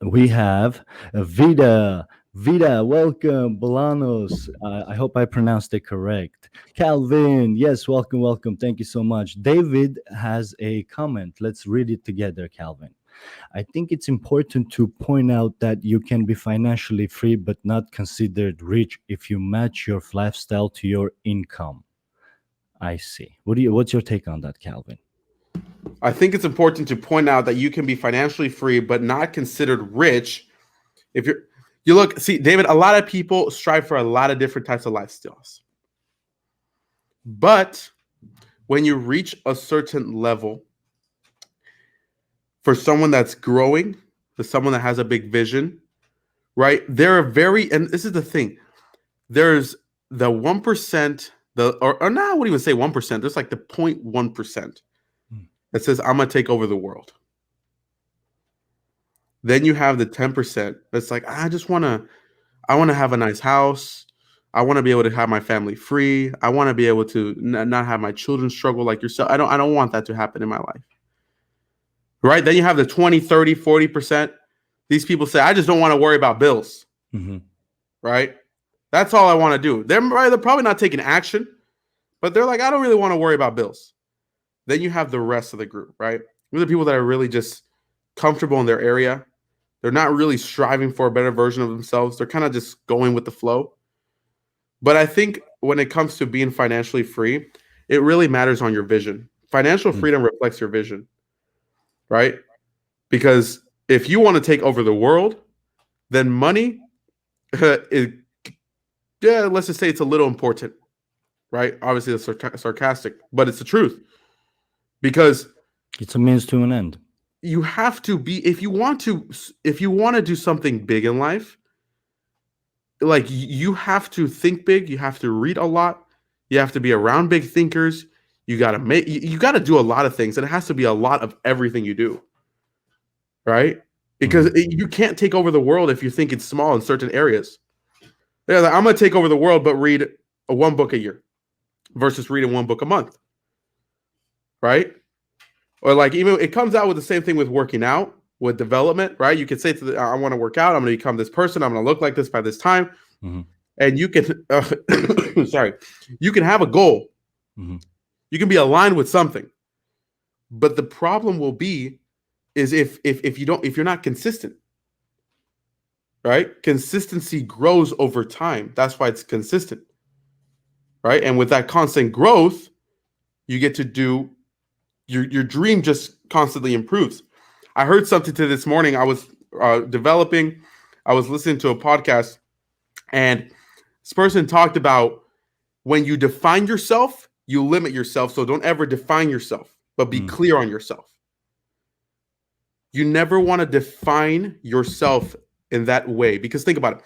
We have Vida. Vida, welcome. Bolanos. I hope I pronounced it correct. Calvin, yes, welcome, welcome. Thank you so much. David has a comment. Let's read it together, Calvin. I think it's important to point out that you can be financially free but not considered rich if you match your lifestyle to your income. I see. What's your take on that, Calvin? I think it's important to point out that you can be financially free but not considered rich if you look, see, David, a lot of people strive for a lot of different types of lifestyles. But when you reach a certain level, for someone that's growing, for someone that has a big vision, right? There are very, and this is the thing, there's the 1%, or no, I wouldn't even say 1%, there's like the 0.1% Mm. that says, I'm going to take over the world. Then you have the 10% that's like, I want to have a nice house. I want to be able to have my family free. I want to be able to not have my children struggle like yourself. I don't want that to happen in my life. Right? Then you have the 20, 30, 40%. These people say, I just don't want to worry about bills. Mhm. Right? That's all I want to do. They're probably not taking action, but they're like, I don't really want to worry about bills. Then you have the rest of the group, right? These are people that are really just comfortable in their area. They're not really striving for a better version of themselves. They're kind of just going with the flow. But I think when it comes to being financially free, it really matters on your vision. Financial Mm. freedom reflects your vision, right? Because if you want to take over the world, then money is, yeah, let's just say it's a little important, right? Obviously, it's sarcastic, but it's the truth. Because It's a means to an end. you have to be, if you want to do something big in life, like you have to think big, you have to read a lot, you have to be around big thinkers, you got to do a lot of things, and it has to be a lot of everything you do, right? Because Mhm. you can't take over the world if you think it's small in certain areas. Yeah, like, I'm gonna take over the world but read one book a year versus reading one book a month, right? Or like, even it comes out with the same thing with working out, with development, right? You can say I want to work out, I'm going to become this person, I'm going to look like this by this time, Mhm. and you can sorry, you can have a goal, Mhm. you can be aligned with something, but the problem will be is if you don't, if you're not consistent, right? Consistency grows over time, that's why it's consistent, right? And with that constant growth, you get to do your dream just constantly improves. I heard something to this morning. I was developing, I was listening to a podcast, and this person talked about when you define yourself, you limit yourself. So don't ever define yourself, but be Mm. clear on yourself. You never want to define yourself in that way, because think about it,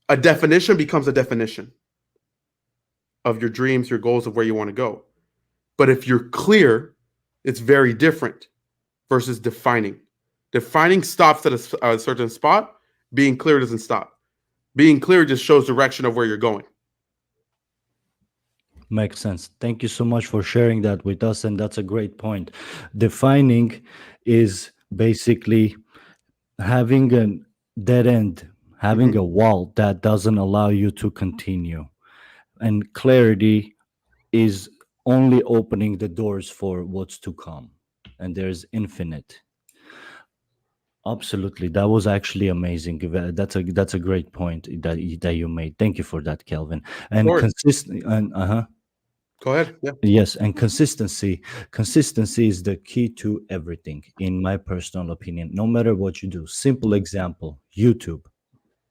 a definition becomes a definition of your dreams, your goals, of where you want to go. But if you're clear, it's very different versus defining. Defining stops at a certain spot. Being clear doesn't stop. Being clear just shows direction of where you're going. Makes sense. Thank you so much for sharing that with us. And that's a great point. Defining is basically having a dead end, having Mhm. a wall that doesn't allow you to continue. And clarity is only opening the doors for what's to come. And there's infinite. Absolutely, that was actually amazing. That's a great point that you made. Thank you for that, Kelvin. Of And course. consistent and Go ahead. Yeah. yes, and consistency is the key to everything, in my personal opinion. No matter what you do, simple example: YouTube.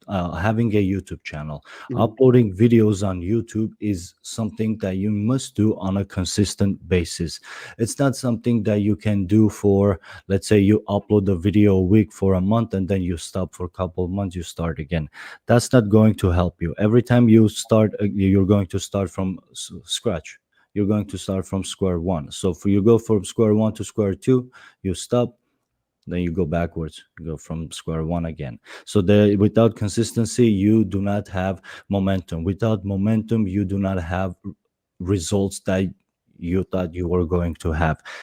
Having a YouTube channel, Mhm. uploading videos on YouTube is something that you must do on a consistent basis. It's not something that you can do for, let's say, you upload a video a week for a month and then you stop for a couple of months, you start again. That's not going to help you. Every time you start, you're going to start from scratch. You're going to start from square one. So for you go from square one to square two, you stop, then you go backwards, you go from square one again. So without consistency you do not have momentum. Without momentum you do not have results that you thought you were going to have.